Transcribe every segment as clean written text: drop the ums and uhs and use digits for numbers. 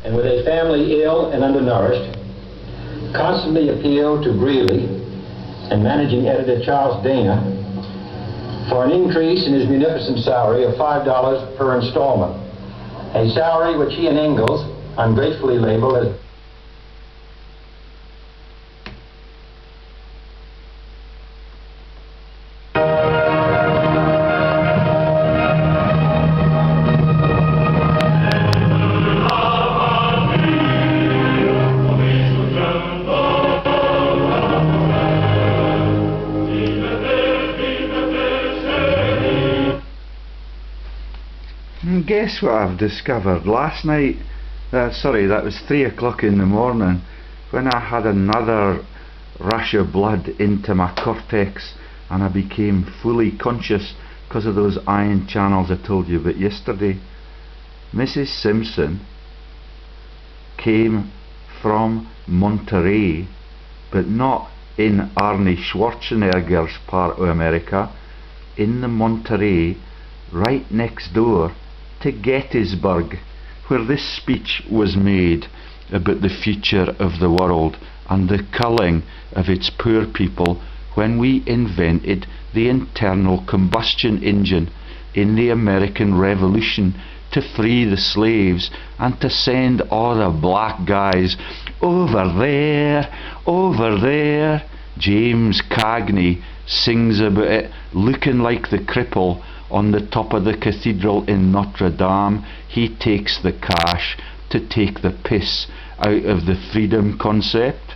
and with a family ill and undernourished, constantly appealed to Greeley and managing editor Charles Dana for an increase in his munificent salary of $5 per installment, a salary which he and Ingalls ungratefully labeled as Guess what I've discovered last night? Sorry, that was 3 o'clock in the morning when I had another rush of blood into my cortex and I became fully conscious because of those ion channels I told you about yesterday. Mrs Simpson came from Monterey, but not in Arnie Schwarzenegger's part of America, in the Monterey right next door to Gettysburg, where this speech was made about the future of the world and the culling of its poor people when we invented the internal combustion engine in the American Revolution to free the slaves and to send all the black guys over there, over there. James Cagney sings about it, looking like the cripple on the top of the cathedral in Notre Dame. He takes the cash to take the piss out of the freedom concept.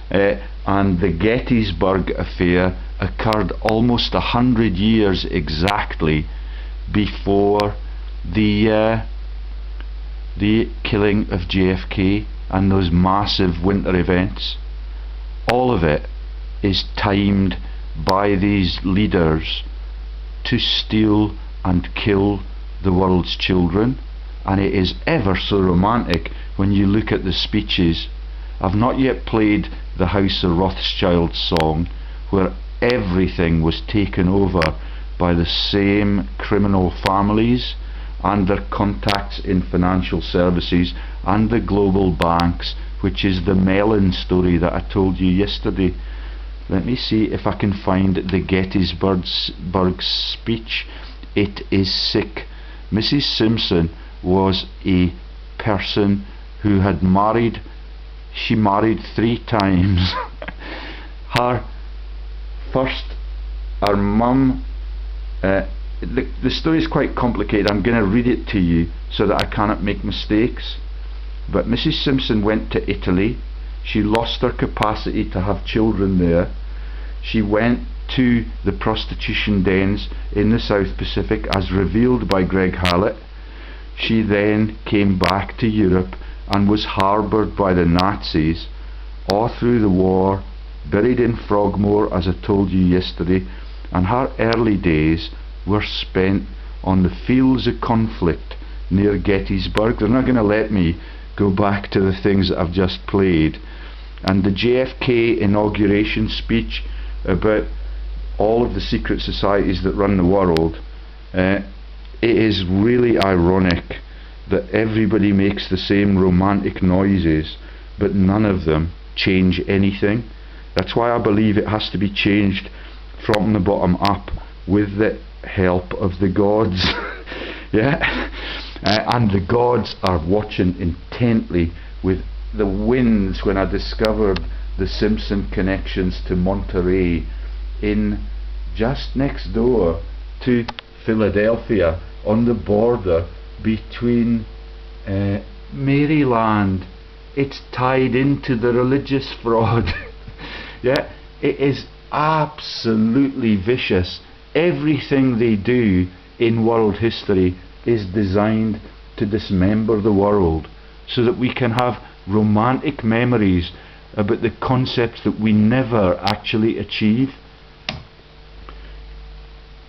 And the Gettysburg affair occurred almost 100 years exactly before the killing of JFK and those massive winter events. All of it is timed by these leaders to steal and kill the world's children, and it is ever so romantic when you look at the speeches. I've not yet played the House of Rothschild song, where everything was taken over by the same criminal families and their contacts in financial services and the global banks, which is the Mellon story that I told you yesterday. Let me see if I can find the Gettysburg speech. It is sick. Mrs Simpson was a person who had married, she married 3 times. Her mum, the story is quite complicated. I'm going to read it to you so that I cannot make mistakes. But Mrs Simpson went to Italy. She lost her capacity to have children there. She went to the prostitution dens in the South Pacific as revealed by Greg Hallett. She then came back to Europe and was harboured by the Nazis all through the war, buried in Frogmore as I told you yesterday, and her early days were spent on the fields of conflict near Gettysburg. They're not going to let me go back to the things that I've just played. And the JFK inauguration speech about all of the secret societies that run the world, it is really ironic that everybody makes the same romantic noises but none of them change anything. That's why I believe it has to be changed from the bottom up with the help of the gods. Yeah. And the gods are watching intently with the winds. When I discovered the Simpson connections to Monterey, in just next door to Philadelphia, on the border between Maryland, it's tied into the religious fraud. Yeah, it is absolutely vicious. Everything they do in world history is designed to dismember the world so that we can have romantic memories about the concepts that we never actually achieve.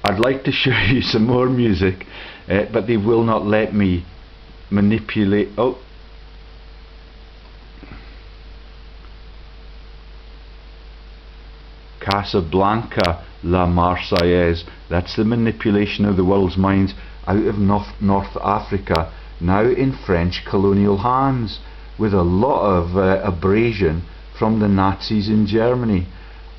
I'd like to show you some more music, but they will not let me manipulate. Oh, Casablanca, La Marseillaise. That's the manipulation of the world's minds out of North Africa, now in French colonial hands, with a lot of abrasion from the Nazis in Germany.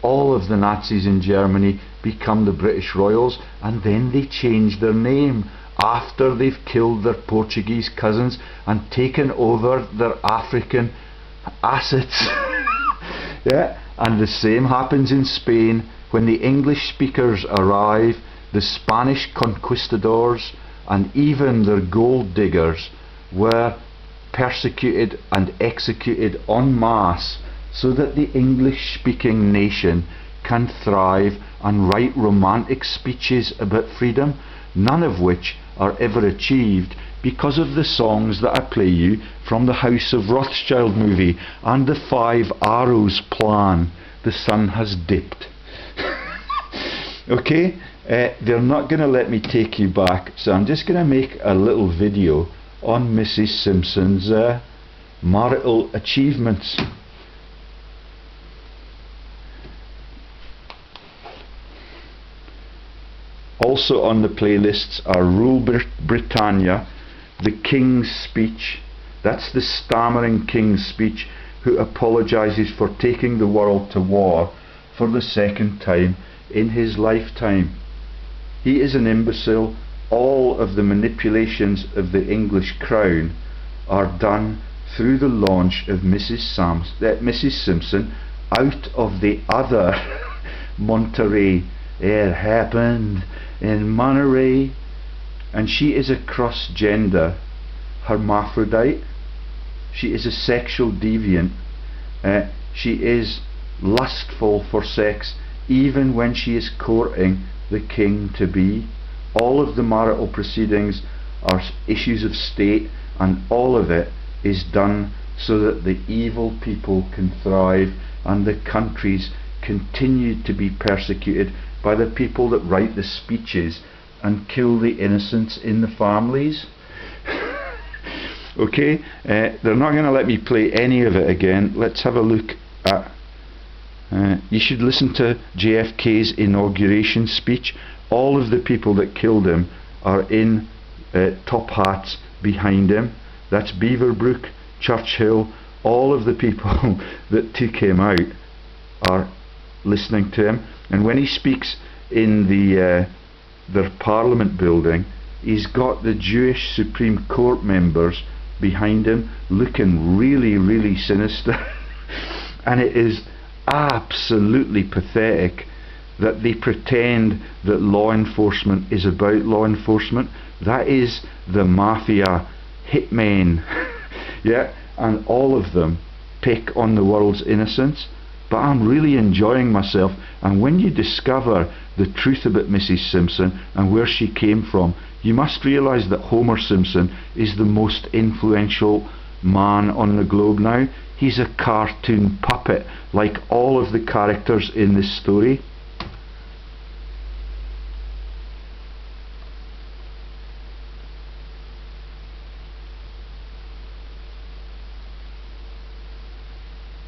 All of the Nazis in Germany become the British Royals, and then they change their name after they've killed their Portuguese cousins and taken over their African assets. Yeah, and the same happens in Spain. When the English speakers arrive, the Spanish conquistadors and even their gold diggers were persecuted and executed en masse, so that the English speaking nation can thrive and write romantic speeches about freedom, none of which are ever achieved because of the songs that I play you from the House of Rothschild movie and the 5 Arrows plan. The sun has dipped. Okay, they're not going to let me take you back, so I'm just going to make a little video on Mrs Simpson's marital achievements. Also on the playlists are Rule Britannia, the King's Speech. That's the stammering King's Speech who apologises for taking the world to war for the 2nd time in his lifetime. He is an imbecile. All of the manipulations of the English crown are done through the launch of Mrs Simpson out of the other Monterey. It happened in Monterey, and she is a cross-gender hermaphrodite. She is a sexual deviant. She is lustful for sex even when she is courting the king-to-be. All of the marital proceedings are issues of state, and all of it is done so that the evil people can thrive and the countries continue to be persecuted by the people that write the speeches and kill the innocents in the families. Okay, they're not going to let me play any of it again. Let's have a look at you should listen to JFK's inauguration speech. All of the people that killed him are in top hats behind him. That's Beaverbrook, Churchill. All of the people that took him out are listening to him, and when he speaks in their Parliament building, he's got the Jewish Supreme Court members behind him looking really, really sinister. And it is absolutely pathetic that they pretend that law enforcement is about law enforcement. That is the mafia hitmen. Yeah, and all of them pick on the world's innocence. But I'm really enjoying myself, and when you discover the truth about Mrs Simpson and where she came from, you must realise that Homer Simpson is the most influential man on the globe now. He's a cartoon puppet like all of the characters in this story.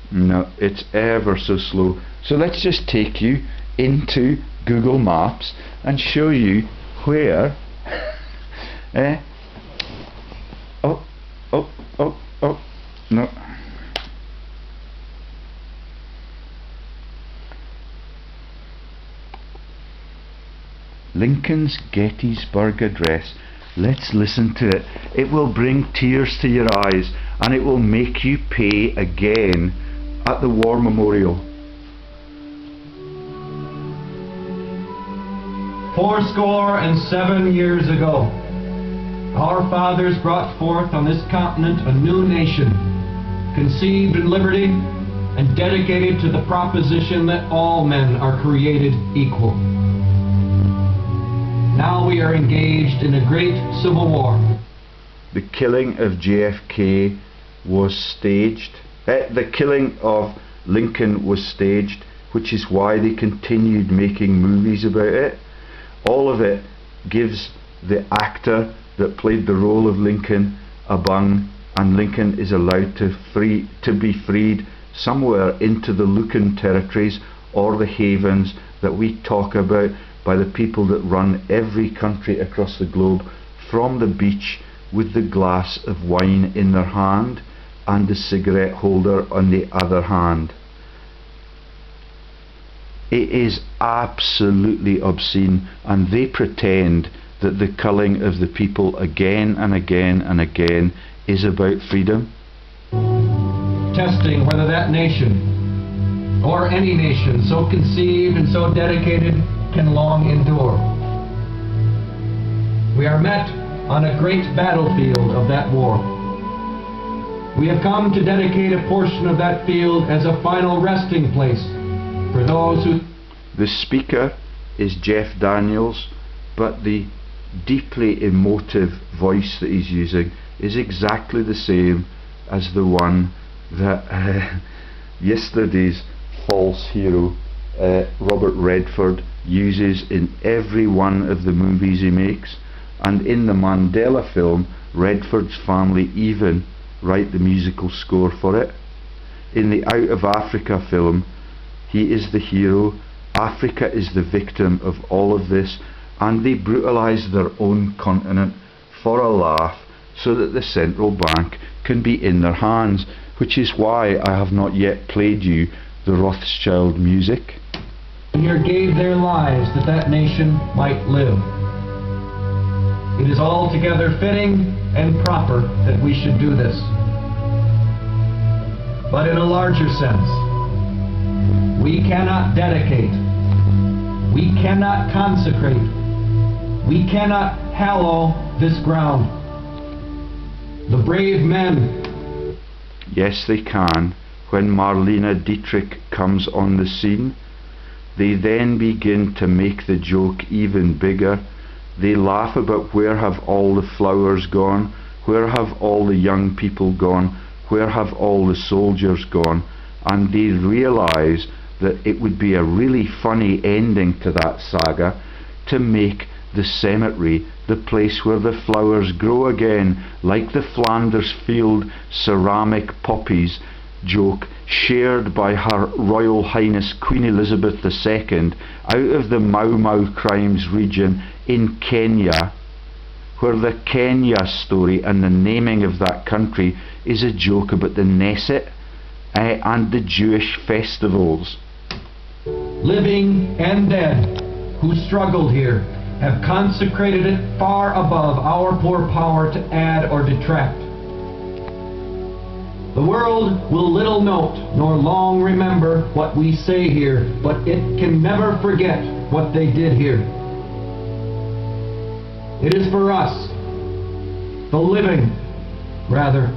No, it's ever so slow. So let's just take you into Google Maps and show you where no. Lincoln's Gettysburg Address. Let's listen to it. It will bring tears to your eyes, and it will make you pay again at the War Memorial. 77 years ago, our fathers brought forth on this continent a new nation, conceived in liberty and dedicated to the proposition that all men are created equal. Now we are engaged in a great civil war. The killing of JFK was staged. The killing of Lincoln was staged, which is why they continued making movies about it. All of it gives the actor that played the role of Lincoln a bung, and Lincoln is allowed to be freed somewhere into the Lucan territories or the havens that we talk about by the people that run every country across the globe, from the beach with the glass of wine in their hand and the cigarette holder on the other hand. It is absolutely obscene, and they pretend that the culling of the people again and again and again is about freedom. Testing whether that nation, or any nation so conceived and so dedicated, can long endure. We are met on a great battlefield of that war. We have come to dedicate a portion of that field as a final resting place for those who... The speaker is Jeff Daniels, but the deeply emotive voice that he's using is exactly the same as the one that yesterday's false hero Robert Redford uses in every one of the movies he makes, and in the Mandela film Redford's family even write the musical score for it. In the Out of Africa film, he is the hero, Africa is the victim of all of this, and they brutalise their own continent for a laugh so that the central bank can be in their hands, which is why I have not yet played you the Rothschild music. Here gave their lives that that nation might live. It is altogether fitting and proper that we should do this. But in a larger sense, we cannot dedicate, we cannot consecrate, we cannot hallow this ground. The brave men... Yes, they can. When Marlene Dietrich comes on the scene, they then begin to make the joke even bigger. They laugh about where have all the flowers gone, where have all the young people gone, where have all the soldiers gone, and they realise that it would be a really funny ending to that saga to make the cemetery the place where the flowers grow again, like the Flanders Field ceramic poppies joke shared by Her Royal Highness Queen Elizabeth II out of the Mau Mau crimes region in Kenya, where the Kenya story and the naming of that country is a joke about the Knesset and the Jewish festivals. Living and dead who struggled here have consecrated it far above our poor power to add or detract. The world will little note nor long remember what we say here, but it can never forget what they did here. It is for us, the living, rather,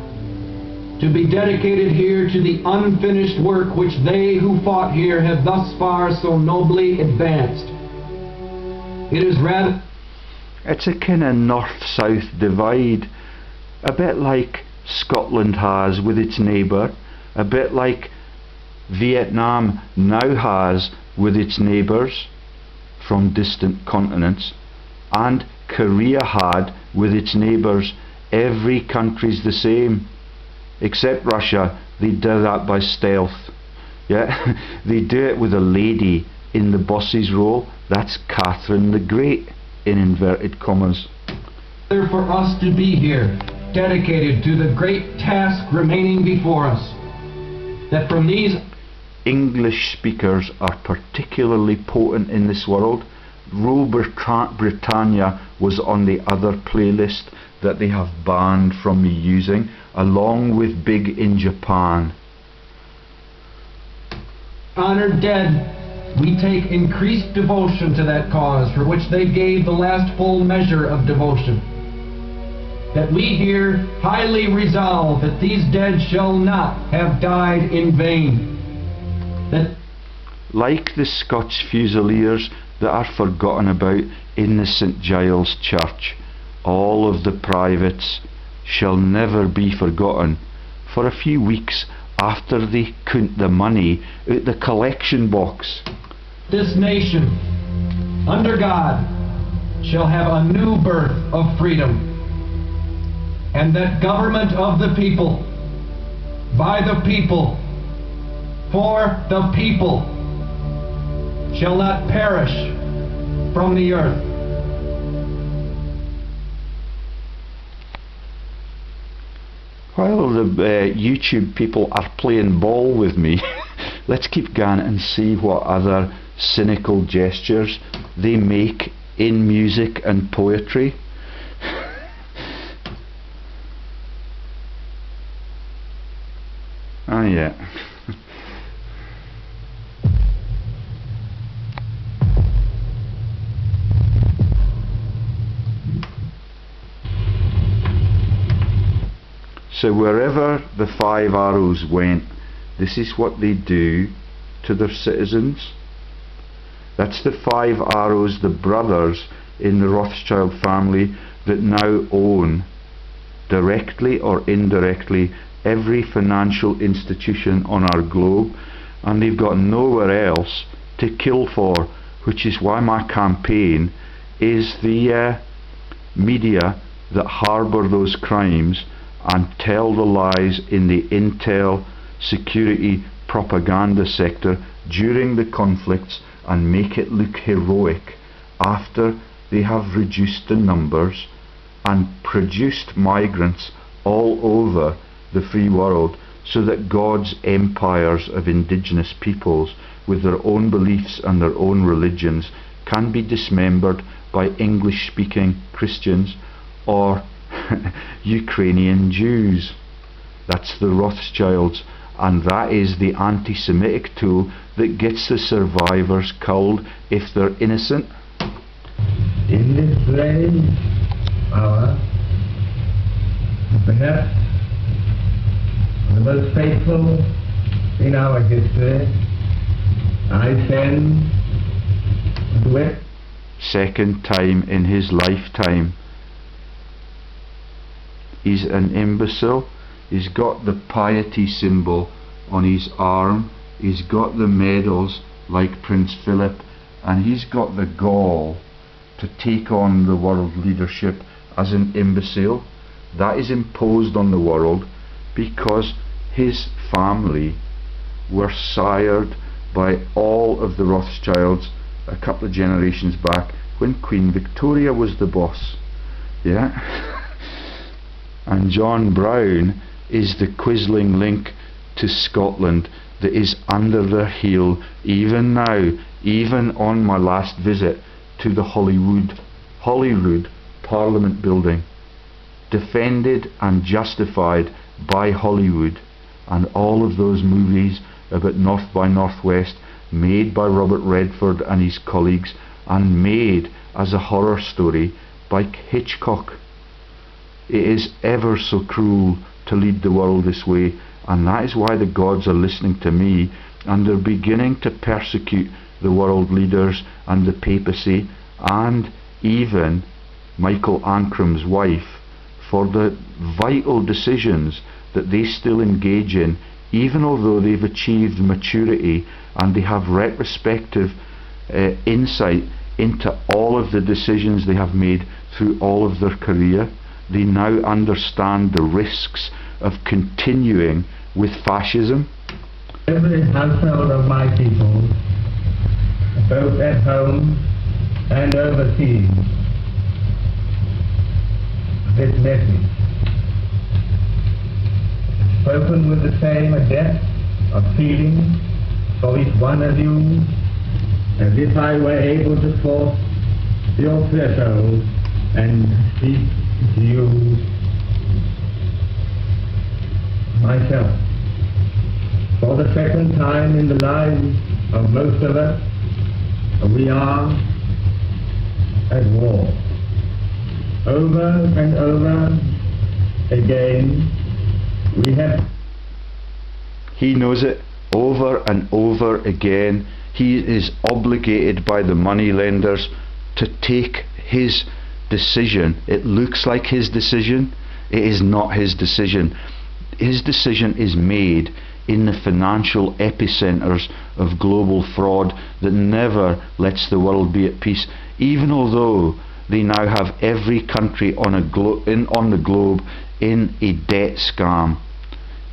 to be dedicated here to the unfinished work which they who fought here have thus far so nobly advanced. It is rather... It's a kind of north-south divide, a bit like Scotland has with its neighbour, a bit like Vietnam now has with its neighbours from distant continents, and Korea had with its neighbours. Every country's the same, except Russia. They do that by stealth. Yeah, they do it with a lady in the boss's role. That's Catherine the Great, in inverted commas. For us to be here, dedicated to the great task remaining before us, that from these... English speakers are particularly potent in this world. Rule Britannia was on the other playlist that they have banned from me using, along with Big in Japan. Honored dead, we take increased devotion to that cause for which they gave the last full measure of devotion. That we here highly resolve that these dead shall not have died in vain. That, like the Scotch Fusiliers that are forgotten about in the St Giles Church, all of the privates shall never be forgotten. For a few weeks after they count the money out the collection box. This nation, under God, shall have a new birth of freedom, and that government of the people, by the people, for the people, shall not perish from the earth. while the YouTube people are playing ball with me, let's keep going and see what other cynical gestures they make in music and poetry. Oh yeah. So wherever the 5 arrows went, this is what they do to their citizens. That's the 5 arrows, the brothers in the Rothschild family that now own, directly or indirectly, every financial institution on our globe, and they've got nowhere else to kill for, which is why my campaign is the media that harbour those crimes and tell the lies in the intel, security, propaganda sector during the conflicts and make it look heroic after they have reduced the numbers and produced migrants all over the free world, so that God's empires of indigenous peoples with their own beliefs and their own religions can be dismembered by English-speaking Christians or Ukrainian Jews. That's the Rothschilds, and that is the anti-Semitic tool that gets the survivors killed if they're innocent. In this brave hour, perhaps the most faithful in our history, I send with second time in his lifetime. He's an imbecile. He's got the piety symbol on his arm. He's got the medals like Prince Philip, and he's got the gall to take on the world leadership as an imbecile. That is imposed on the world because his family were sired by all of the Rothschilds a couple of generations back when Queen Victoria was the boss. Yeah. And John Brown is the quisling link to Scotland that is under their heel even now, even on my last visit to the Holyrood Parliament building, defended and justified by Hollywood and all of those movies about North by Northwest made by Robert Redford and his colleagues and made as a horror story by Hitchcock. It is ever so cruel to lead the world this way, and that is why the gods are listening to me and they're beginning to persecute the world leaders and the papacy and even Michael Ancram's wife for the vital decisions that they still engage in, even although they've achieved maturity and they have retrospective insight into all of the decisions they have made through all of their career. They now understand the risks of continuing with fascism. every household of my people, both at home and overseas, this message, spoken with the same depth of feeling for each one of you as if I were able to force your threshold and speak to you myself. For the second time in the lives of most of us, we are at war. Over and over again, we have... He knows it. Over and over again, he is obligated by the money lenders to take his decision. It looks like his decision. It is not his decision. His decision is made in the financial epicenters of global fraud that never lets the world be at peace, even although they now have every country on the globe in a debt scam.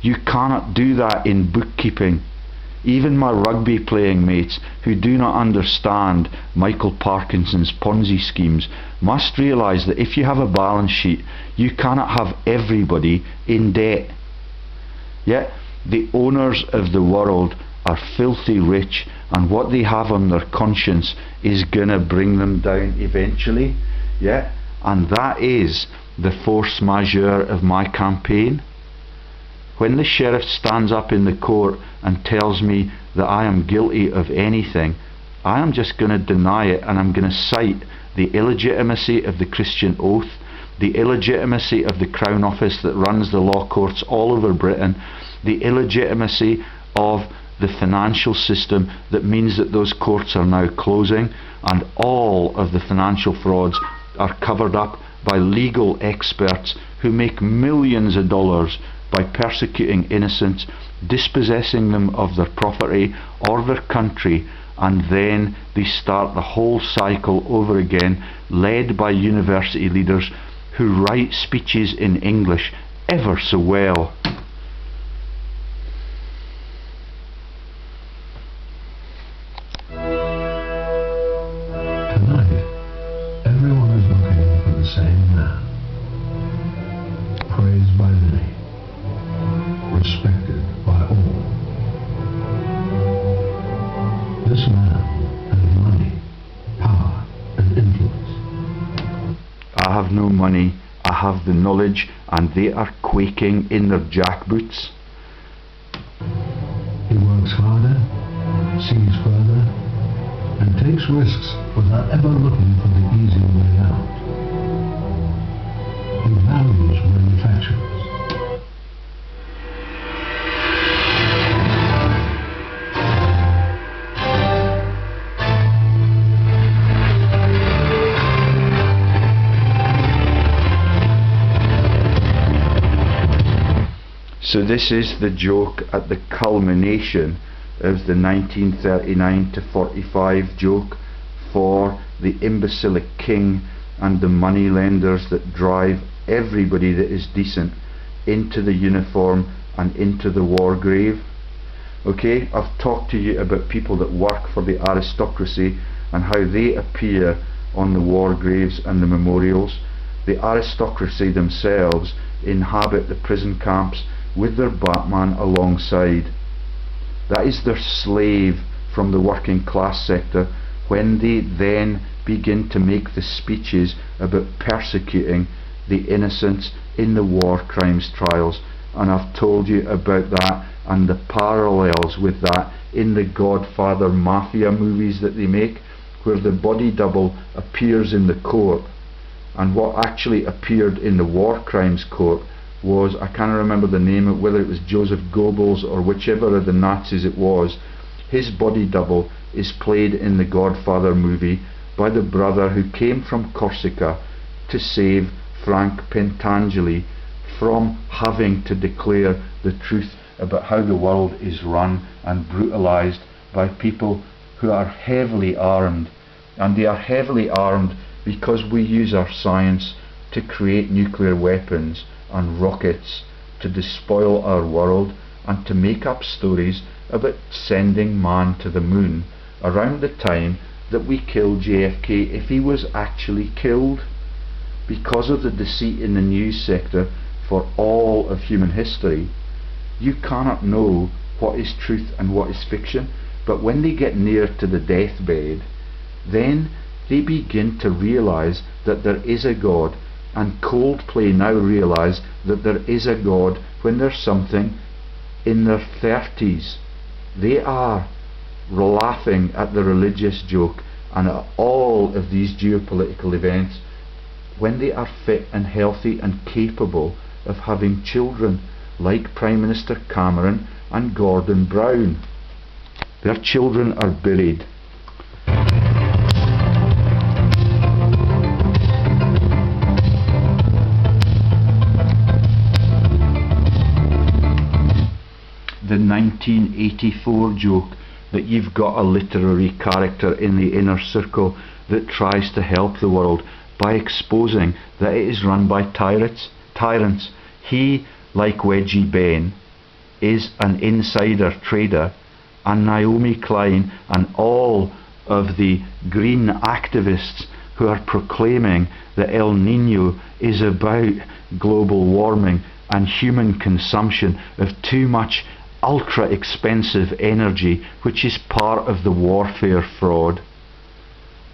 You cannot do that in bookkeeping. Even my rugby playing mates who do not understand Michael Parkinson's Ponzi schemes must realise that if you have a balance sheet, you cannot have everybody in debt. Yet the owners of the world are filthy rich, and what they have on their conscience is gonna bring them down eventually. Yeah, and that is the force majeure of my campaign. When the sheriff stands up in the court and tells me that I am guilty of anything, I am just going to deny it, and I'm going to cite the illegitimacy of the Christian oath, the illegitimacy of the Crown Office that runs the law courts all over Britain, the illegitimacy of the financial system that means that those courts are now closing, and all of the financial frauds are covered up by legal experts who make millions of dollars by persecuting innocents, dispossessing them of their property or their country, and then they start the whole cycle over again, led by university leaders who write speeches in English ever so well. Tonight, everyone is looking for the same man, praised by many, respected by all. This man has money, power, and influence. I have no money, I have the knowledge, and they are quaking in their jackboots. He works harder, sees further, and takes risks without ever looking for the easy way out. He values manufacturers. So this is the joke at the culmination of the 1939 to 45 joke for the imbecilic king and the money lenders that drive everybody that is decent into the uniform and into the war grave. Okay, I've talked to you about people that work for the aristocracy and how they appear on the war graves and the memorials. The aristocracy themselves inhabit the prison camps with their Batman alongside. That is their slave from the working class sector when they then begin to make the speeches about persecuting the innocents in the war crimes trials. And I've told you about that and the parallels with that in the Godfather mafia movies that they make, where the body double appears in the court, and what actually appeared in the war crimes court was, I can't remember the name of whether it was Joseph Goebbels or whichever of the Nazis it was. His body double is played in the Godfather movie by the brother who came from Corsica to save Frank Pentangeli from having to declare the truth about how the world is run and brutalized by people who are heavily armed. And they are heavily armed because we use our science to create nuclear weapons and rockets to despoil our world and to make up stories about sending man to the moon around the time that we killed JFK, if he was actually killed. Because of the deceit in the news sector for all of human history, you cannot know what is truth and what is fiction. But when they get near to the deathbed, then they begin to realize that there is a God. And Coldplay now realise that there is a God when they're something in their 30s. They are laughing at the religious joke and at all of these geopolitical events when they are fit and healthy and capable of having children like Prime Minister Cameron and Gordon Brown. Their children are buried. The 1984 joke that you've got a literary character in the inner circle that tries to help the world by exposing that it is run by tyrants. He, like Wedgie Ben, is an insider trader, and Naomi Klein and all of the green activists who are proclaiming that El Nino is about global warming, and human consumption of too much ultra expensive energy, which is part of the warfare fraud,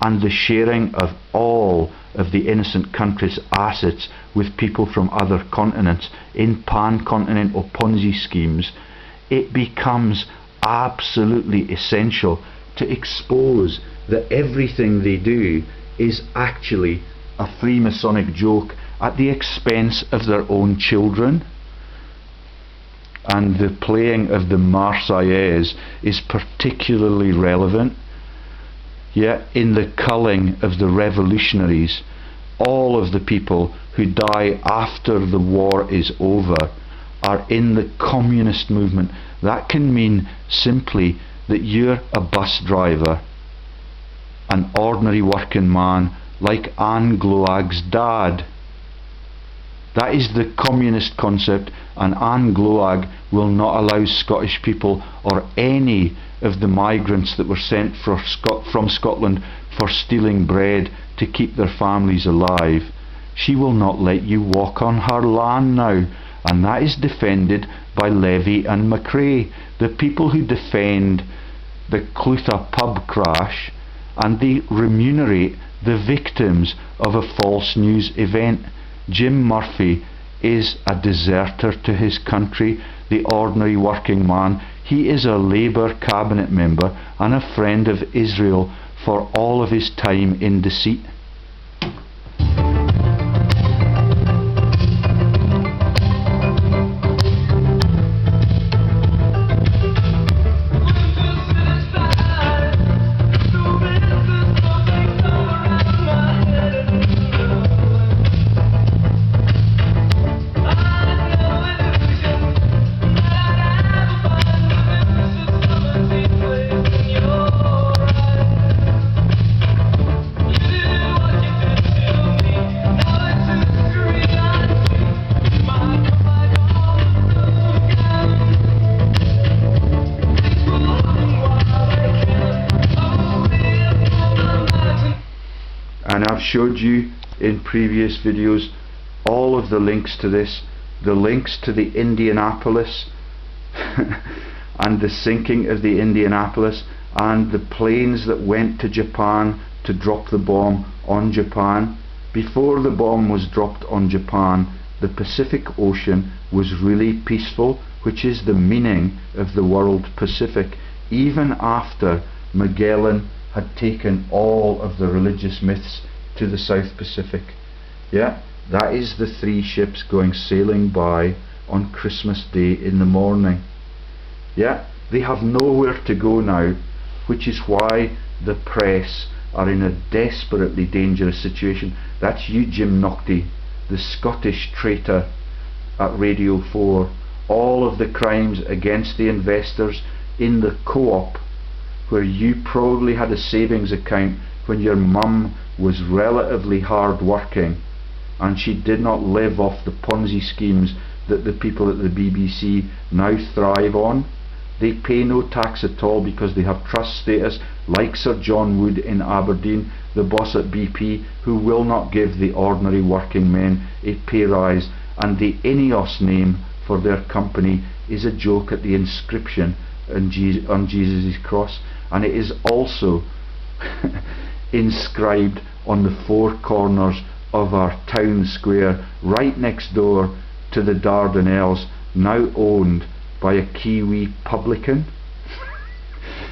and the sharing of all of the innocent country's assets with people from other continents in pan-continental Ponzi schemes, it becomes absolutely essential to expose that everything they do is actually a Freemasonic joke at the expense of their own children. And the playing of the Marseillaise is particularly relevant. Yet in the culling of the revolutionaries, all of the people who die after the war is over are in the communist movement. That can mean simply that you're a bus driver, an ordinary working man like Anne Gloag's dad. That is the communist concept, and Anne Gloag will not allow Scottish people or any of the migrants that were sent from Scotland for stealing bread to keep their families alive. She will not let you walk on her land now, and that is defended by Levy and McRae, the people who defend the Clutha pub crash, and they remunerate the victims of a false news event. Jim Murphy is a deserter to his country, the ordinary working man. He is a Labour cabinet member and a friend of Israel for all of his time in deceit. And I've showed you in previous videos all of the links to this, the links to the Indianapolis and the sinking of the Indianapolis, and the planes that went to Japan to drop the bomb on Japan. Before the bomb was dropped on Japan, the Pacific Ocean was really peaceful, which is the meaning of the word Pacific, even after Magellan had taken all of the religious myths to the South Pacific. Yeah, that is the three ships going sailing by on Christmas Day in the morning. Yeah, they have nowhere to go now, which is why the press are in a desperately dangerous situation. That's you, Jim Naughtie, the Scottish traitor at Radio 4. All of the crimes against the investors in the co-op, where you probably had a savings account when your mum was relatively hard working and she did not live off the Ponzi schemes that the people at the BBC now thrive on. They pay no tax at all because they have trust status, like Sir John Wood in Aberdeen, the boss at BP, who will not give the ordinary working men a pay rise, and the Ineos name for their company is a joke at the inscription on Jesus' cross, and it is also inscribed on the four corners of our town square right next door to the Dardanelles, now owned by a Kiwi publican.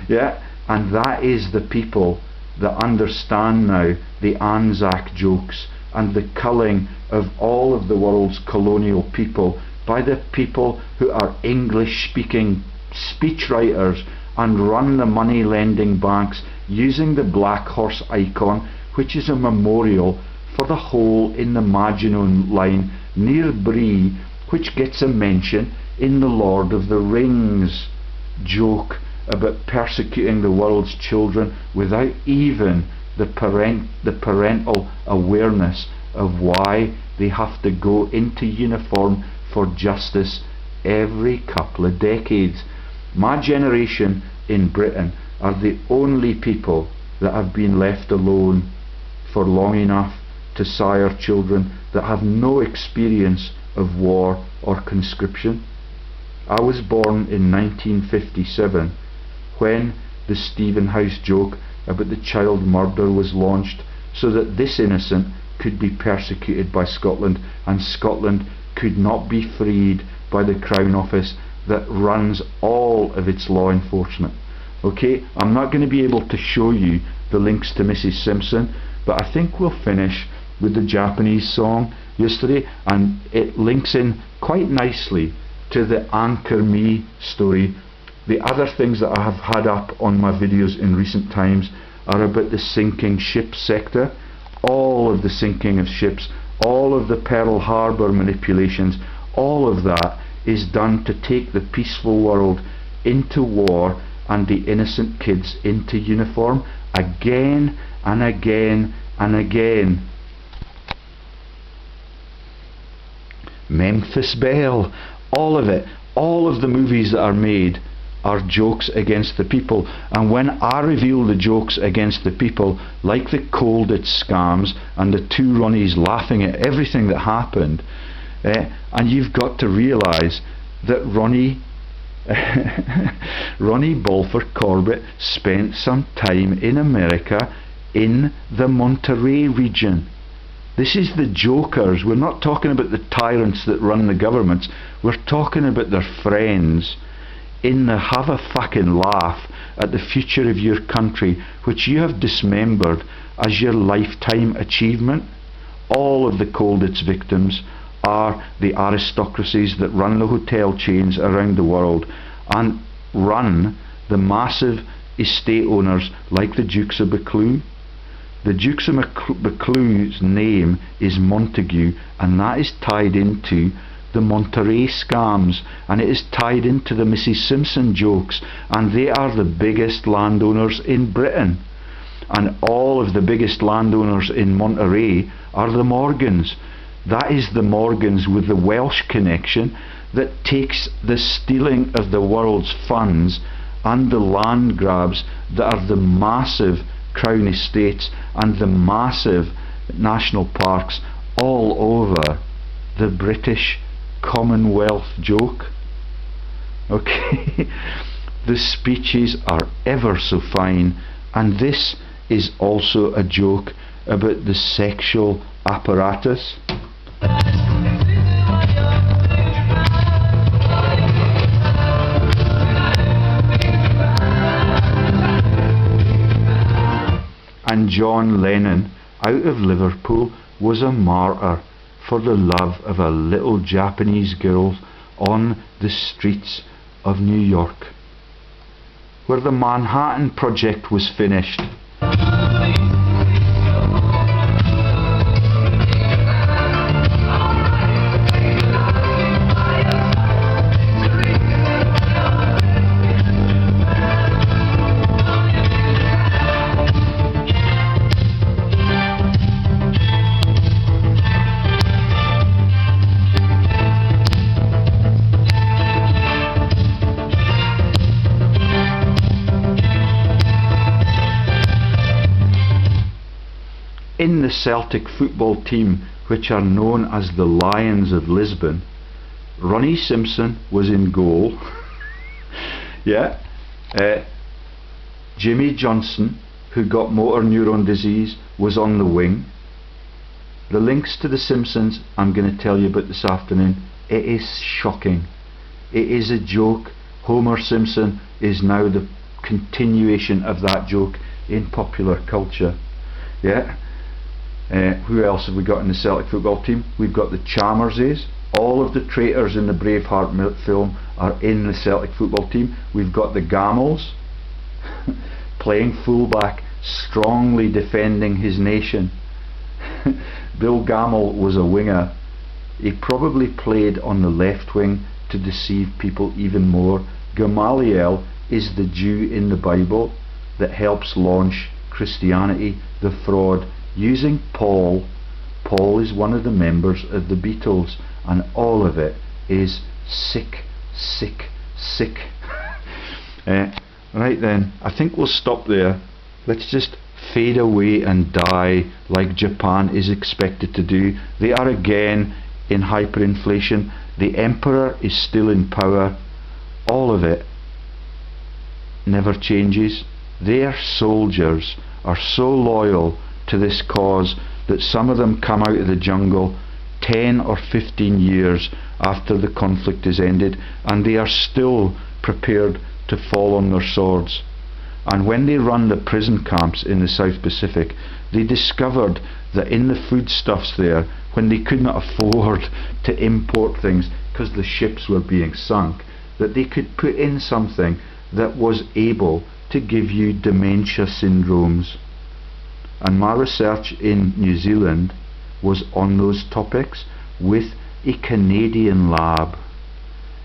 Yeah, and that is the people that understand now the Anzac jokes and the culling of all of the world's colonial people by the people who are English speaking speechwriters and run the money lending banks using the black horse icon, which is a memorial for the hole in the Maginot Line near Brie, which gets a mention in the Lord of the Rings joke about persecuting the world's children without even the parental awareness of why they have to go into uniform for justice every couple of decades. My generation in Britain are the only people that have been left alone for long enough to sire children that have no experience of war or conscription. I was born in 1957 when the Stephen House joke about the child murder was launched, so that this innocent could be persecuted by Scotland, and Scotland could not be freed by the Crown Office that runs all of its law enforcement. Okay, I'm not going to be able to show you the links to Mrs Simpson, but I think we'll finish with the Japanese song yesterday, and it links in quite nicely to the Anchor Me story. The other things that I have had up on my videos in recent times are about the sinking ship sector. All of the sinking of ships, all of the Pearl Harbor manipulations, all of that is done to take the peaceful world into war and the innocent kids into uniform again and again and again. Memphis Belle, all of it, all of the movies that are made are jokes against the people. And when I reveal the jokes against the people, like the Colditz scams and the two Ronnies laughing at everything that happened, and you've got to realise that Ronnie Balfour Corbett spent some time in America in the Monterey region. This is the jokers. We're not talking about the tyrants that run the governments. We're talking about their friends in the have a fucking laugh at the future of your country, which you have dismembered as your lifetime achievement. All of the Colditz victims are the aristocracies that run the hotel chains around the world and run the massive estate owners like the Dukes of Buccleuch. The Dukes of Buccleuch's name is Montague, and that is tied into the Monterey scams, and it is tied into the Mrs Simpson jokes, and they are the biggest landowners in Britain. And all of the biggest landowners in Monterey are the Morgans. That is the Morgans with the Welsh connection that takes the stealing of the world's funds and the land grabs that are the massive Crown estates and the massive national parks all over the British Commonwealth joke. Okay, the speeches are ever so fine, and this is also a joke about the sexual apparatus. And John Lennon, out of Liverpool, was a martyr for the love of a little Japanese girl on the streets of New York, where the Manhattan Project was finished. In the Celtic football team, which are known as the Lions of Lisbon, Ronnie Simpson was in goal. Yeah. Jimmy Johnson, who got motor neuron disease, was on the wing. The links to the Simpsons I'm going to tell you about this afternoon. It is shocking. It is a joke. Homer Simpson is now the continuation of that joke in popular culture. Yeah. Who else have we got in the Celtic football team? We've got the Chalmerses. All of the traitors in the Braveheart film are in the Celtic football team. We've got the Gamels playing fullback, strongly defending his nation. Bill Gamel was a winger. He probably played on the left wing to deceive people even more. Gamaliel is the Jew in the Bible that helps launch Christianity, the fraud, using Paul. Paul is one of the members of the Beatles, and all of it is sick, sick, sick. Right then, I think we'll stop there. Let's just fade away and die like Japan is expected to do. They are again in hyperinflation, the emperor is still in power, all of it never changes. Their soldiers are so loyal to this cause that some of them come out of the jungle 10 or 15 years after the conflict is ended, and they are still prepared to fall on their swords. And when they run the prison camps in the South Pacific, they discovered that in the foodstuffs there, when they could not afford to import things because the ships were being sunk, that they could put in something that was able to give you dementia syndromes. And my research in New Zealand was on those topics with a Canadian lab.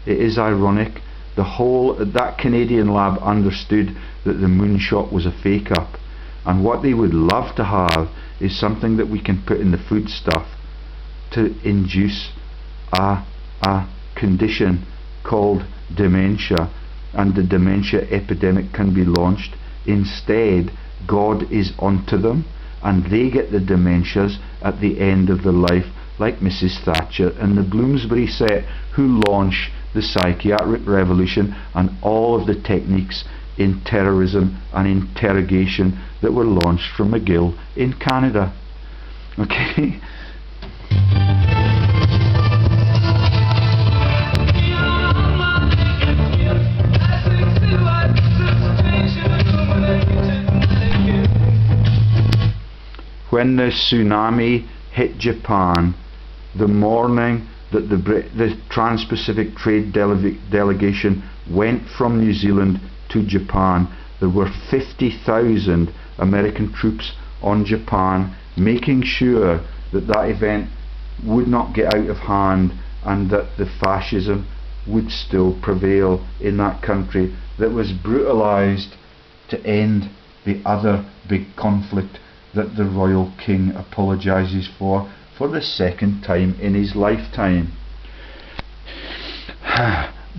It is ironic, that Canadian lab understood that the moonshot was a fake up, and what they would love to have is something that we can put in the foodstuff to induce a condition called dementia, and the dementia epidemic can be launched. Instead, God is onto them, and they get the dementias at the end of their life, like Mrs Thatcher and the Bloomsbury set, who launched the psychiatric revolution and all of the techniques in terrorism and interrogation that were launched from McGill in Canada. Okay. When the tsunami hit Japan, the morning that the Trans-Pacific Trade Delegation went from New Zealand to Japan, there were 50,000 American troops on Japan, making sure that that event would not get out of hand and that the fascism would still prevail in that country that was brutalized to end the other big conflict that the royal king apologizes for the second time in his lifetime.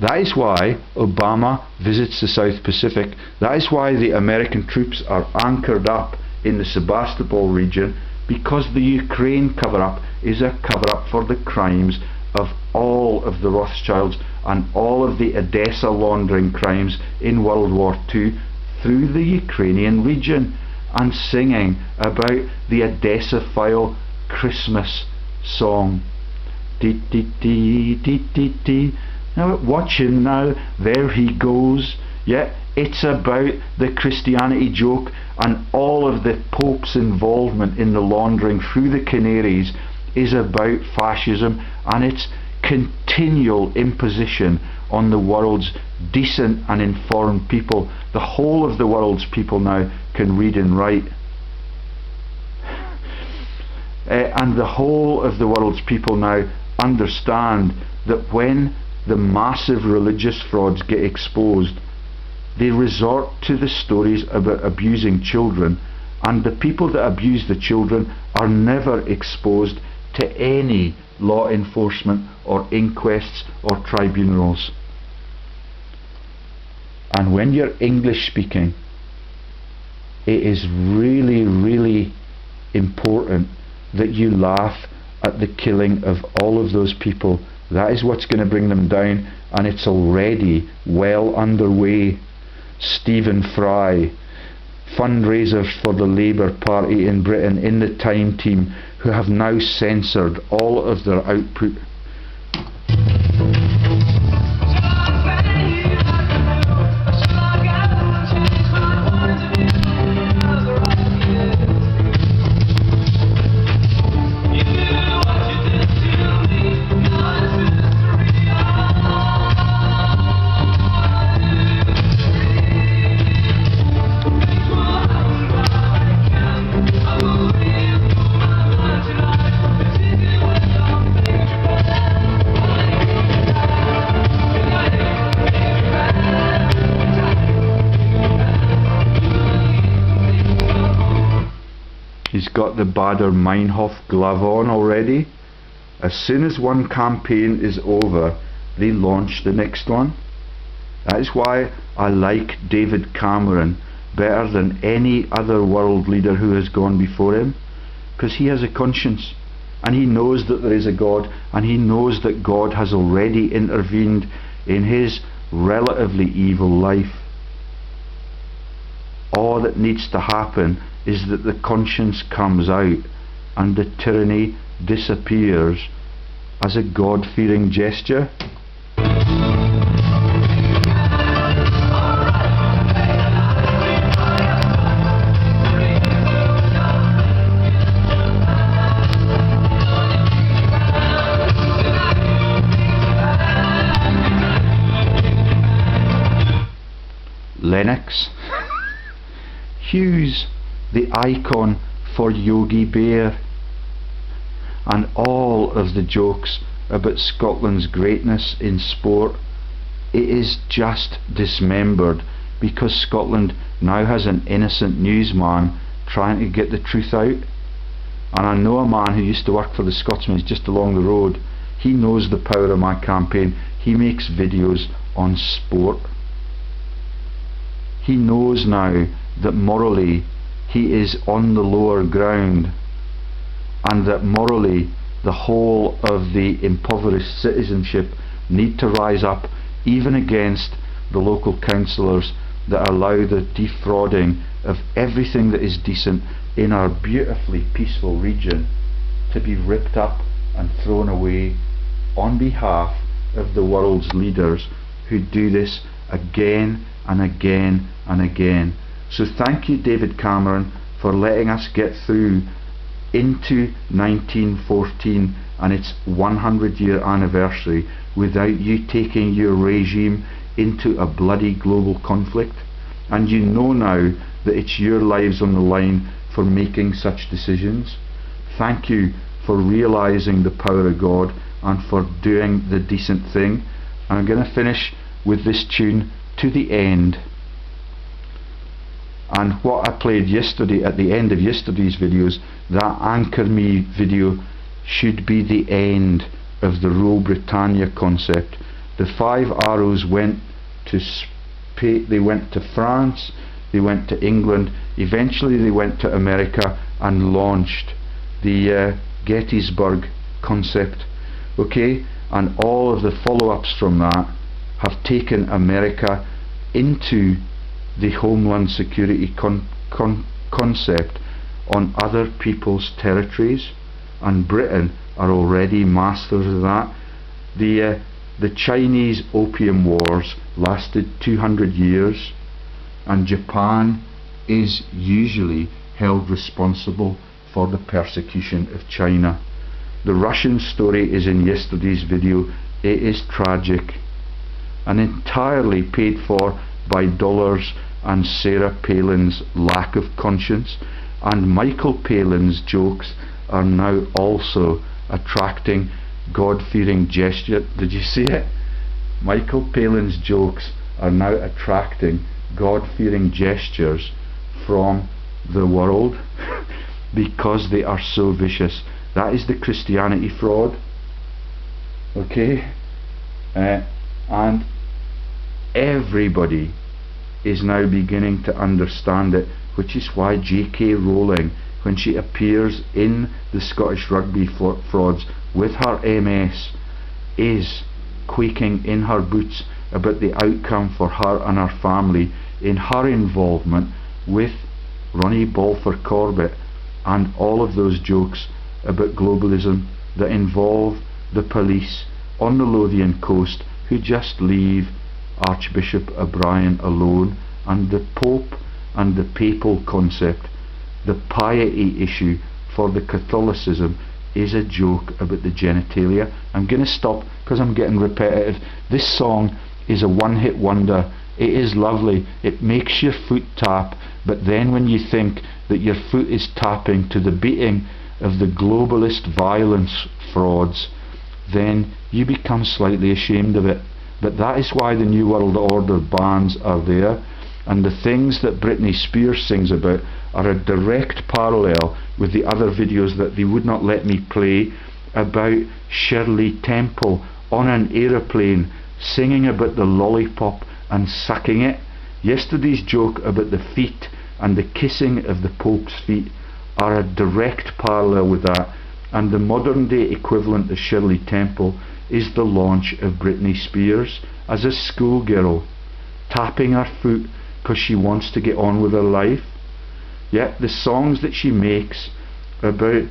That is why Obama visits the South Pacific. That is why the American troops are anchored up in the Sebastopol region, because the Ukraine cover-up is a cover-up for the crimes of all of the Rothschilds and all of the Odessa laundering crimes in World War II through the Ukrainian region, and singing about the Odessa file Christmas song. Dee dee dee dee dee dee. Now watch him now, there he goes. Yeah, it's about the Christianity joke and all of the Pope's involvement in the laundering through the Canaries is about fascism and its continual imposition on the world's decent and informed people. The whole of the world's people now can read and write. And the whole of the world's people now understand that when the massive religious frauds get exposed, they resort to the stories about abusing children, and the people that abuse the children are never exposed to any law enforcement or inquests or tribunals. And when you're English speaking, it is really, really important that you laugh at the killing of all of those people. That is what's going to bring them down, and it's already well underway. Stephen Fry, fundraisers for the Labour Party in Britain in the Time team, who have now censored all of their output. He's got the Bader Meinhof glove on already. As soon as one campaign is over, they launch the next one. That is why I like David Cameron better than any other world leader who has gone before him, because he has a conscience. and he knows that there is a God, and he knows that God has already intervened in his relatively evil life. All that needs to happen is that the conscience comes out and the tyranny disappears as a God-fearing gesture. Lennox. Hughes, the icon for Yogi Bear, and all of the jokes about Scotland's greatness in sport, it is just dismembered because Scotland now has an innocent newsman trying to get the truth out. And I know a man who used to work for the Scotsman, he's just along the road. He knows the power of my campaign. He makes videos on sport. He knows now that morally he is on the lower ground, and that morally the whole of the impoverished citizenship need to rise up even against the local councillors that allow the defrauding of everything that is decent in our beautifully peaceful region to be ripped up and thrown away on behalf of the world's leaders who do this again and again and again. So thank you, David Cameron, for letting us get through into 1914 and its 100-year anniversary without you taking your regime into a bloody global conflict. And you know now that it's your lives on the line for making such decisions. Thank you for realising the power of God and for doing the decent thing. And I'm going to finish with this tune, To the End. And what I played yesterday at the end of yesterday's videos, that Anchor Me video, should be the end of the Rule Britannia concept. The 5 arrows went to Spain, they went to France, they went to England, eventually they went to America and launched the Gettysburg concept. Okay, and all of the follow-ups from that have taken America into the Homeland Security concept on other people's territories, and Britain are already masters of that. The Chinese Opium Wars lasted 200 years, and Japan is usually held responsible for the persecution of China. The Russian story is in yesterday's video. It is tragic and entirely paid for by dollars and Sarah Palin's lack of conscience, and Michael Palin's jokes are now also attracting God-fearing gesture. Did you see it? Michael Palin's jokes are now attracting God-fearing gestures from the world because they are so vicious. That is the Christianity fraud. Okay, and everybody is now beginning to understand it, which is why J.K. Rowling, when she appears in the Scottish rugby frauds with her MS, is quaking in her boots about the outcome for her and her family in her involvement with Ronnie Balfour Corbett and all of those jokes about globalism that involve the police on the Lothian coast who just leave Archbishop O'Brien alone, and the Pope and the papal concept, the piety issue for the Catholicism, is a joke about the genitalia. I'm going to stop because I'm getting repetitive. This song is a one-hit wonder. It is lovely. It makes your foot tap, but then when you think that your foot is tapping to the beating of the globalist violence frauds, then you become slightly ashamed of it. But that is why the New World Order bans are there, and the things that Britney Spears sings about are a direct parallel with the other videos that they would not let me play about Shirley Temple on an aeroplane singing about the lollipop and sucking it. Yesterday's joke about the feet and the kissing of the Pope's feet are a direct parallel with that. And the modern day equivalent of Shirley Temple is the launch of Britney Spears as a schoolgirl, tapping her foot because she wants to get on with her life. Yet the songs that she makes about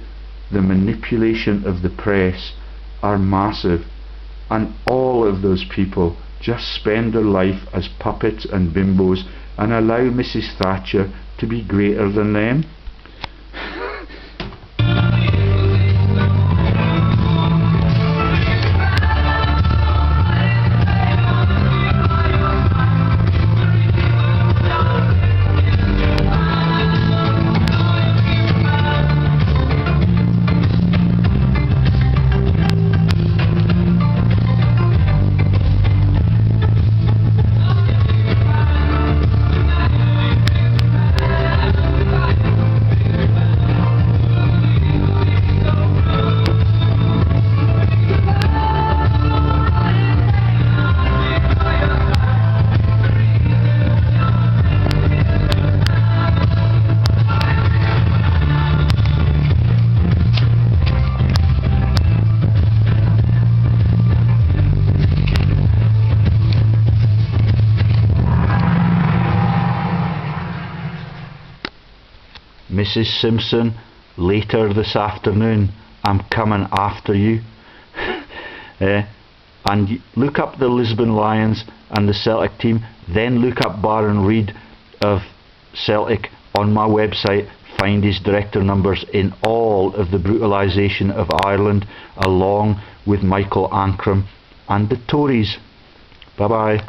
the manipulation of the press are massive, and all of those people just spend their life as puppets and bimbos and allow Mrs Thatcher to be greater than them. Mrs Simpson, later this afternoon, I'm coming after you. And look up the Lisbon Lions and the Celtic team, then look up Baron Reid of Celtic on my website. Find his director numbers in all of the brutalisation of Ireland, along with Michael Ancram and the Tories. Bye bye.